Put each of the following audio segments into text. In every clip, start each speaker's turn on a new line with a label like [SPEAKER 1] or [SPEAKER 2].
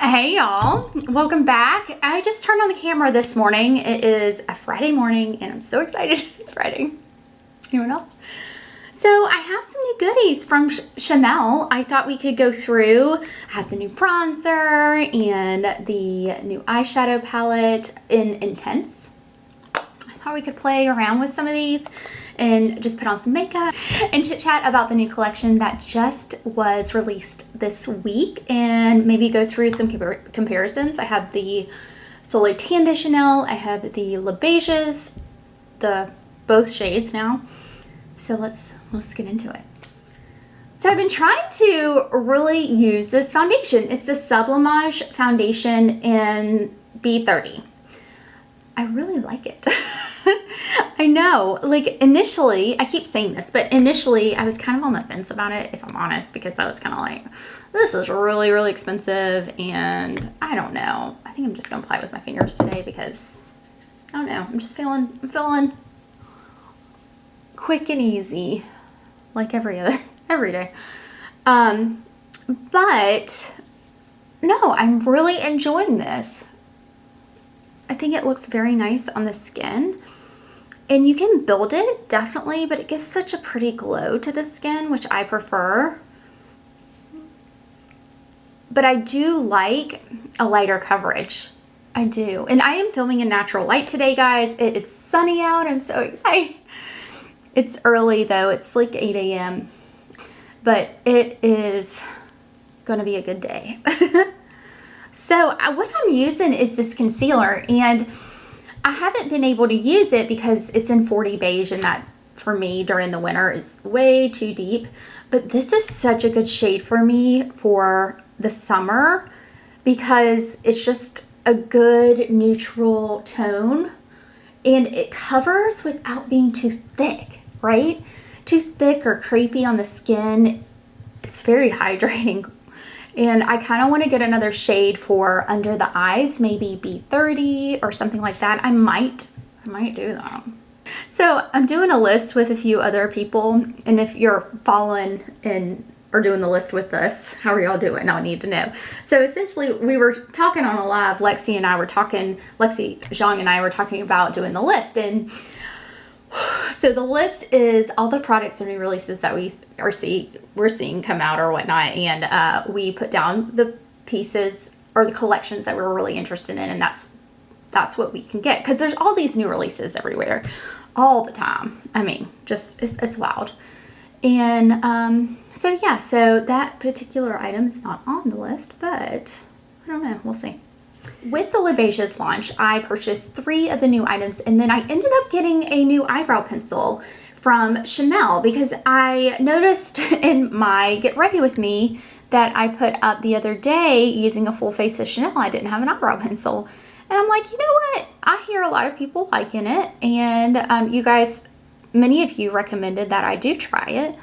[SPEAKER 1] Hey y'all, welcome back. I just turned on the camera this morning. It is a Friday morning and I'm so excited. It's Friday. Anyone else? So I have some new goodies from Chanel. I thought we could go through. I have the new bronzer and the new eyeshadow palette in Intense. I thought we could play around with some of these and just put on some makeup and chit chat about the new collection that just was released this week and maybe go through some comparisons. I have the Soleil Tan de Chanel. I have the Beiges, both shades now. So let's get into it. So I've been trying to really use this foundation. It's the Sublimage foundation in B30. I really like it. I know, like initially, I keep saying this, but initially I was kind of on the fence about it, if I'm honest, because I was kind of like, this is really, really expensive and I don't know. I think I'm just going to apply it with my fingers today because, I don't know, I'm feeling quick and easy, like every day. But no, I'm really enjoying this. I think it looks very nice on the skin. And you can build it, definitely, but it gives such a pretty glow to the skin, which I prefer. But I do like a lighter coverage. I do. And I am filming in natural light today, guys. It is sunny out. I'm so excited. It's early, though. It's like 8 a.m. But it is going to be a good day. So what I'm using is this concealer, and I haven't been able to use it because it's in 40 beige, and that for me during the winter is way too deep. But this is such a good shade for me for the summer because it's just a good neutral tone and it covers without being too thick, right? Too thick or creepy on the skin. It's very hydrating. And I kind of want to get another shade for under the eyes, maybe B30 or something like that. I might do that. So I'm doing a list with a few other people, and if you're following in or doing the list with us, how are y'all doing? I need to know. So essentially, we were talking on a live. Lexi Zhang and I were talking about doing the list, and so the list is all the products and new releases that we're seeing come out or whatnot, and we put down the pieces or the collections that we were really interested in, and that's what we can get because there's all these new releases everywhere, all the time. I mean, just it's wild. And so yeah, so that particular item is not on the list, but I don't know. We'll see. With the Beiges launch, I purchased 3 of the new items, and then I ended up getting a new eyebrow pencil from Chanel because I noticed in my Get Ready With Me that I put up the other day using a full face of Chanel. I didn't have an eyebrow pencil. And I'm like, you know what? I hear a lot of people liking it, and you guys, many of you recommended that I do try it,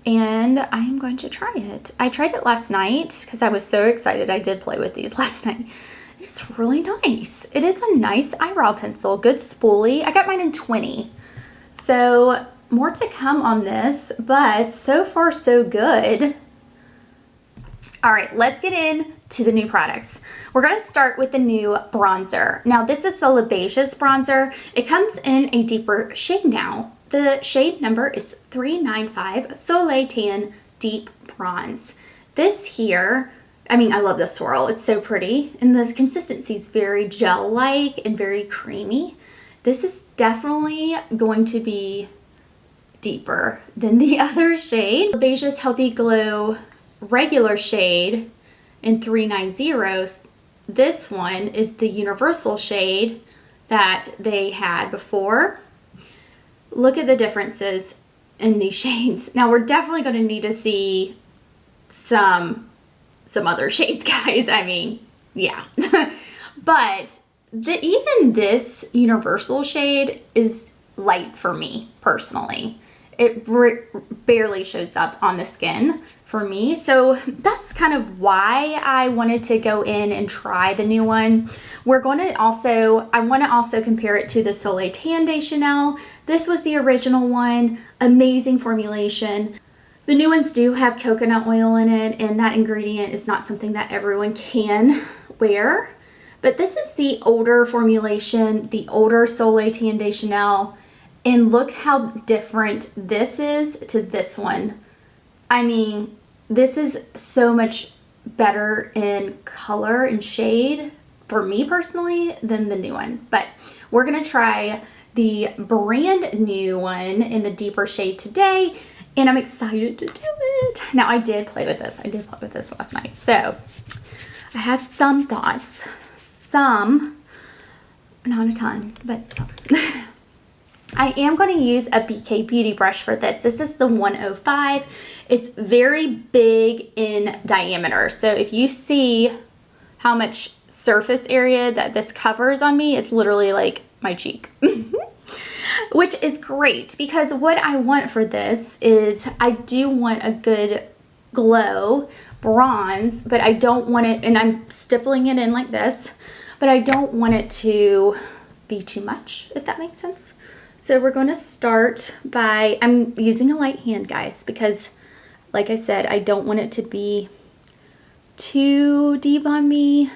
[SPEAKER 1] and I am going to try it. I tried it last night because I was so excited. I did play with these last night. It's really nice. It is a nice eyebrow pencil, good spoolie. I got mine in 20. So more to come on this, but so far so good. All right, let's get into the new products. We're gonna start with the new bronzer. Now this is the Beiges bronzer. It comes in a deeper shade now. The shade number is 395 Soleil Tan Deep Bronze. This here, I mean, I love the swirl. It's so pretty. And the consistency is very gel-like and very creamy. This is definitely going to be deeper than the other shade. Beiges Healthy Glow regular shade in 390. This one is the universal shade that they had before. Look at the differences in these shades. Now, we're definitely going to need to see some other shades, guys. I mean, yeah. But even this universal shade is light for me personally. It barely shows up on the skin for me. So that's kind of why I wanted to go in and try the new one. I want to also compare it to the Soleil Tan de Chanel. This was the original one. Amazing formulation. The new ones do have coconut oil in it, and that ingredient is not something that everyone can wear. But this is the older formulation, the older Soleil Tan de Chanel, and look how different this is to this one. I mean, this is so much better in color and shade for me personally than the new one. But we're gonna try the brand new one in the deeper shade today, and I'm excited to do it. Now, I did play with this. I did play with this last night. So I have some thoughts. Some, not a ton, but some. I am going to use a BK Beauty brush for this. This is the 105. It's very big in diameter. So if you see how much surface area that this covers on me, it's literally like my cheek. Which is great, because what I want for this is I do want a good glow bronze, but I don't want it, and I'm stippling it in like this, but I don't want it to be too much, if that makes sense. So we're going to start by, I'm using a light hand, guys, because like I said, I don't want it to be too deep on me,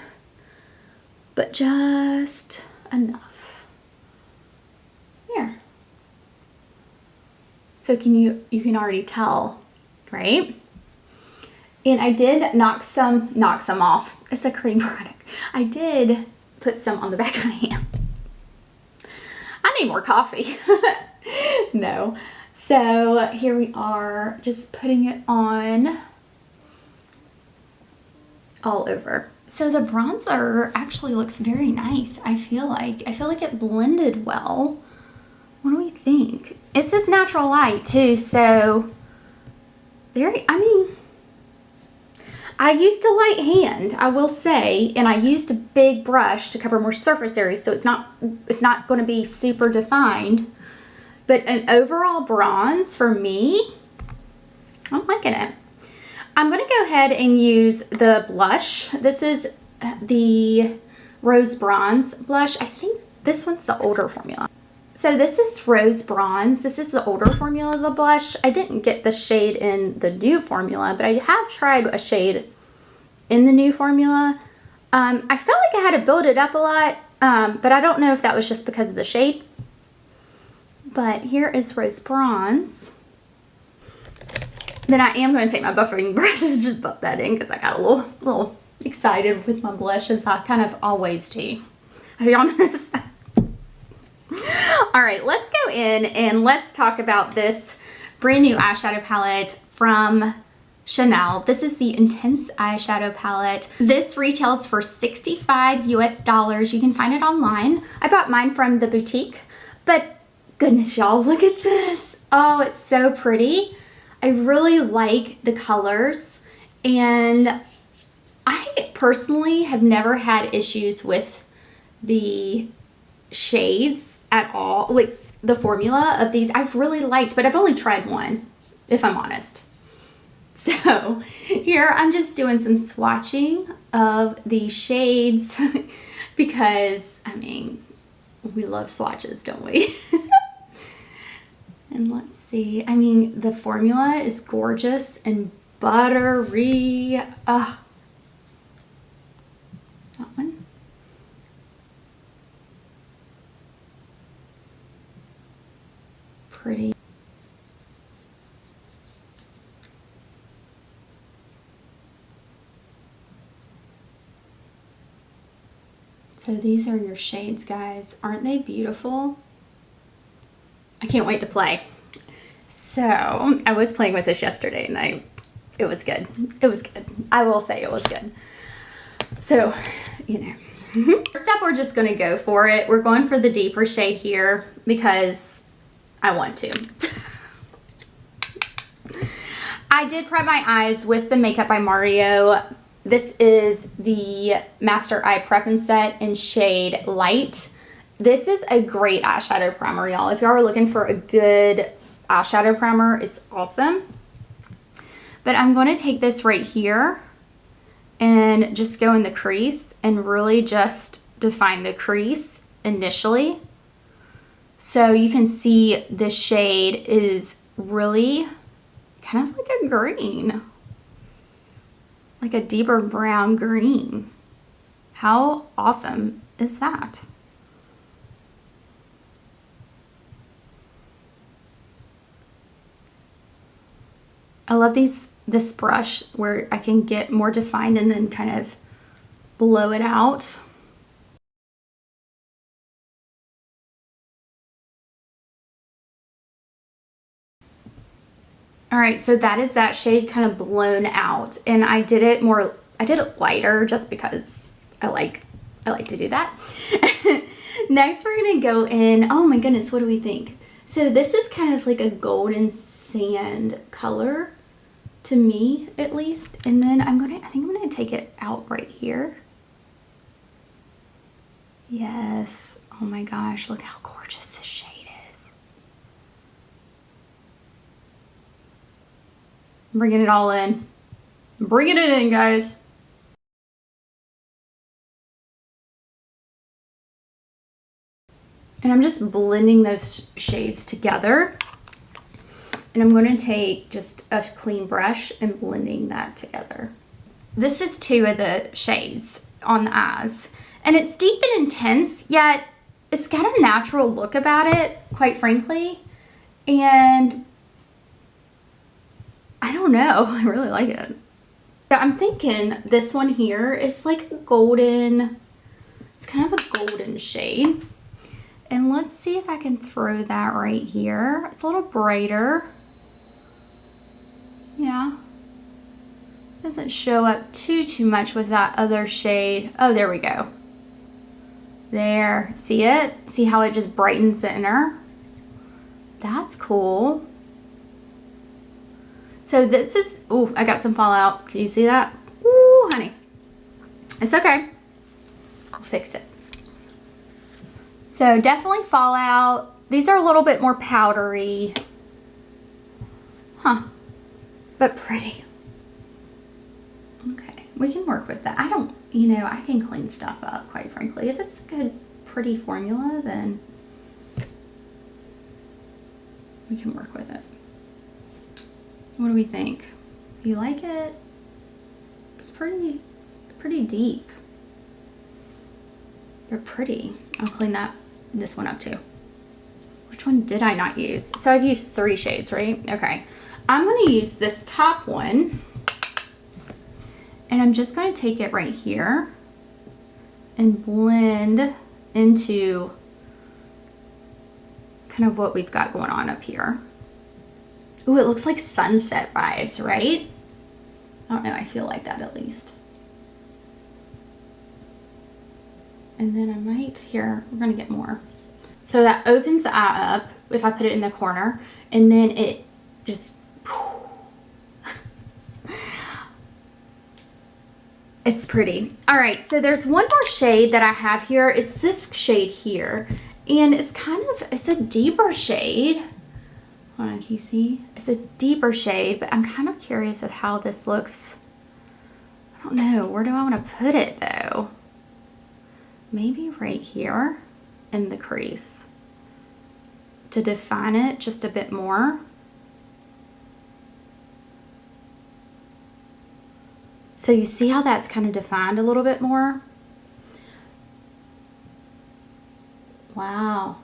[SPEAKER 1] but just enough. There. So you can already tell, right? And I did knock some off. It's a cream product. I did put some on the back of my hand. I need more coffee. No. So here we are, just putting it on all over. So the bronzer actually looks very nice. I feel like it blended well. What do we think? It's this natural light too, so I used a light hand, I will say, and I used a big brush to cover more surface area, so it's not going to be super defined. But an overall bronze for me, I'm liking it. I'm going to go ahead and use the blush. This is the Rose Bronze blush. I think this one's the older formula. So this is Rose Bronze. This is the older formula of the blush. I didn't get the shade in the new formula, but I have tried a shade in the new formula. I felt like I had to build it up a lot, but I don't know if that was just because of the shade. But here is Rose Bronze. Then I am going to take my buffing brush and just buff that in, because I got a little excited with my blush, as I kind of always do. Have y'all noticed that? All right, let's go in and let's talk about this brand new eyeshadow palette from Chanel. This is the Intense Eyeshadow Palette. This retails for $65 US. You can find it online. I bought mine from the boutique, but goodness, y'all, look at this. Oh, it's so pretty. I really like the colors, and I personally have never had issues with the shades at all. Like the formula of these I've really liked, but I've only tried one, if I'm honest. So here I'm just doing some swatching of these shades because, I mean, we love swatches, don't we? And let's see. I mean, the formula is gorgeous and buttery. That one. Pretty. So these are your shades, guys. Aren't they beautiful? I can't wait to play. So I was playing with this yesterday, and it was good. It was good. I will say it was good. So, you know. First up, we're just gonna go for it. We're going for the deeper shade here because I want to. I did prep my eyes with the Makeup by Mario. This is the Master Eye Prep and Set in shade Light. This is a great eyeshadow primer, y'all. If y'all are looking for a good eyeshadow primer, it's awesome. But I'm going to take this right here and just go in the crease and really just define the crease initially. So you can see this shade is really kind of like a green. Like a deeper brown green. How awesome is that? I love this brush where I can get more defined and then kind of blow it out. All right, so that is that shade kind of blown out, and I did it lighter just because I like to do that. Next, we're gonna go in, oh my goodness, what do we think? So this is kind of like a golden sand color to me, at least. And then I think I'm gonna take it out right here. Yes, oh my gosh, look how gorgeous this shade is. Bringing it all in. Bringing it in, guys. And I'm just blending those shades together. And I'm going to take just a clean brush and blending that together. This is 2 of the shades on the eyes. And it's deep and intense, yet it's got a natural look about it, quite frankly. And I don't know, I really like it. So I'm thinking this one here is like golden. It's kind of a golden shade. And let's see if I can throw that right here. It's a little brighter. Yeah. Doesn't show up too much with that other shade. Oh, there we go. There, see it? See how it just brightens the inner? That's cool. So this is, oh, I got some fallout. Can you see that? Ooh, honey. It's okay. I'll fix it. So definitely fallout. These are a little bit more powdery. Huh. But pretty. Okay, we can work with that. I don't, you know, I can clean stuff up, quite frankly. If it's a good, pretty formula, then we can work with it. What do we think? Do you like it? It's pretty deep. They're pretty. I'll clean this one up too. Which one did I not use? So I've used 3 shades, right? Okay. I'm going to use this top one. And I'm just going to take it right here and blend into kind of what we've got going on up here. Ooh, it looks like sunset vibes, right? I don't know, I feel like that at least. And then I might, here, we're gonna get more. So that opens the eye up if I put it in the corner, and then it just, it's pretty. All right, so there's one more shade that I have here. It's this shade here, and it's kind of, it's a deeper shade. Hold on, can you see? It's a deeper shade, but I'm kind of curious of how this looks. I don't know, where do I want to put it though? Maybe right here in the crease to define it just a bit more. So you see how that's kind of defined a little bit more? Wow.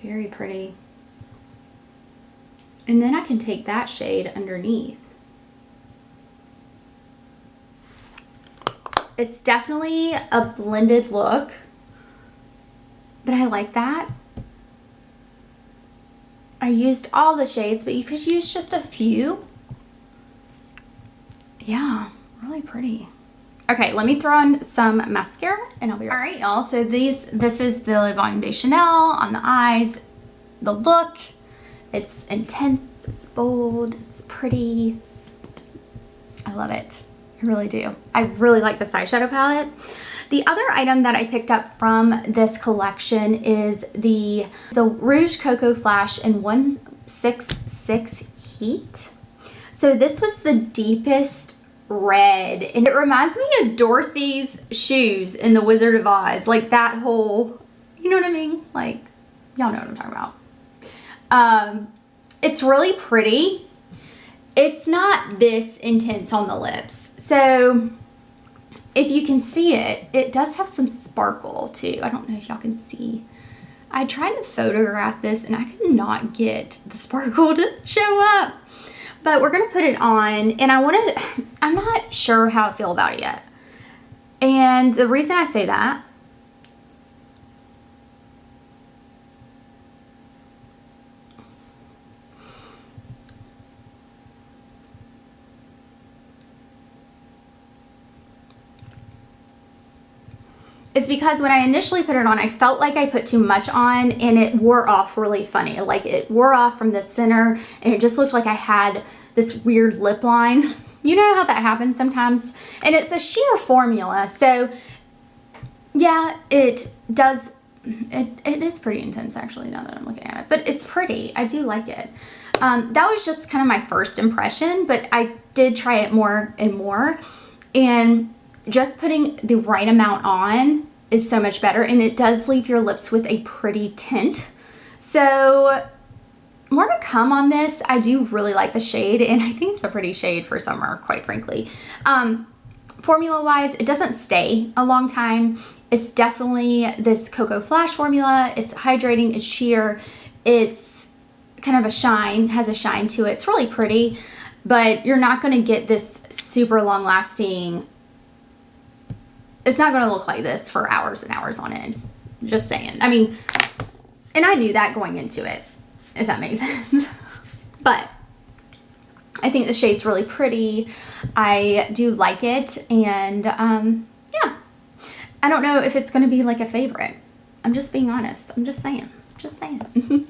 [SPEAKER 1] Very pretty. And then I can take that shade underneath. It's definitely a blended look, but I like that. I used all the shades, but you could use just a few. Yeah, really pretty. Okay, let me throw on some mascara and I'll be right. All right, y'all, so this is the Le Volume de Chanel on the eyes. The look, it's intense, it's bold, it's pretty. I love it, I really do. I really like this eyeshadow palette. The other item that I picked up from this collection is the Rouge Coco Flash in 166 Heat. So this was the deepest red, and it reminds me of Dorothy's shoes in The Wizard of Oz. Like that whole, you know what I mean? Like, y'all know what I'm talking about. It's really pretty. It's not this intense on the lips. So if you can see it, it does have some sparkle too. I don't know if y'all can see. I tried to photograph this and I could not get the sparkle to show up. But we're going to put it on, and I'm not sure how I feel about it yet. And the reason I say that is because when I initially put it on, I felt like I put too much on and it wore off really funny. Like it wore off from the center and it just looked like I had this weird lip line. You know how that happens sometimes? And it's a sheer formula. So yeah, it does, it is pretty intense actually now that I'm looking at it, but it's pretty. I do like it. That was just kind of my first impression, but I did try it more and more, and just putting the right amount on is so much better, and it does leave your lips with a pretty tint. So more to come on this. I do really like the shade, and I think it's a pretty shade for summer, quite frankly. Formula wise, it doesn't stay a long time. It's definitely this Cocoa Flash formula. It's hydrating, it's sheer, it's kind of a shine, has a shine to it. It's really pretty, but you're not going to get this super long lasting. It's not going to look like this for hours and hours on end. Just saying. I mean, and I knew that going into it, if that makes sense. But I think the shade's really pretty. I do like it. And yeah, I don't know if it's going to be like a favorite. I'm just being honest. I'm just saying. Just saying.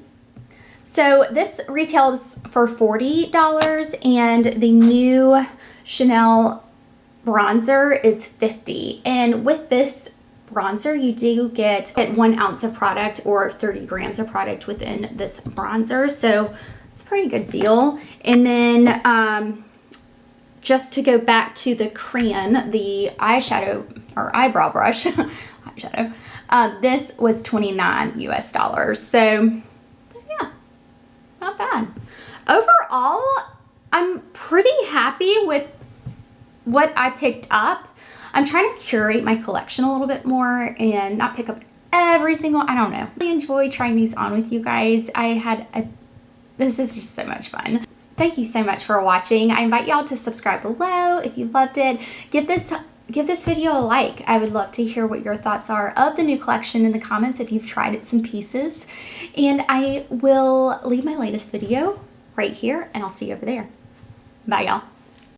[SPEAKER 1] So this retails for $40, and the new Chanel bronzer is $50. And with this bronzer, you do get 1 ounce of product or 30 grams of product within this bronzer. So it's a pretty good deal. And then just to go back to the crayon, the eyeshadow or eyebrow brush, eyeshadow, this was $29 US. So yeah, not bad. Overall, I'm pretty happy with what I picked up. I'm trying to curate my collection a little bit more and not pick up every single, I don't know. I really enjoy trying these on with you guys. This is just so much fun. Thank you so much for watching. I invite y'all to subscribe below if you loved it. Give this video a like. I would love to hear what your thoughts are of the new collection in the comments if you've tried it some pieces. And I will leave my latest video right here, and I'll see you over there. Bye, y'all.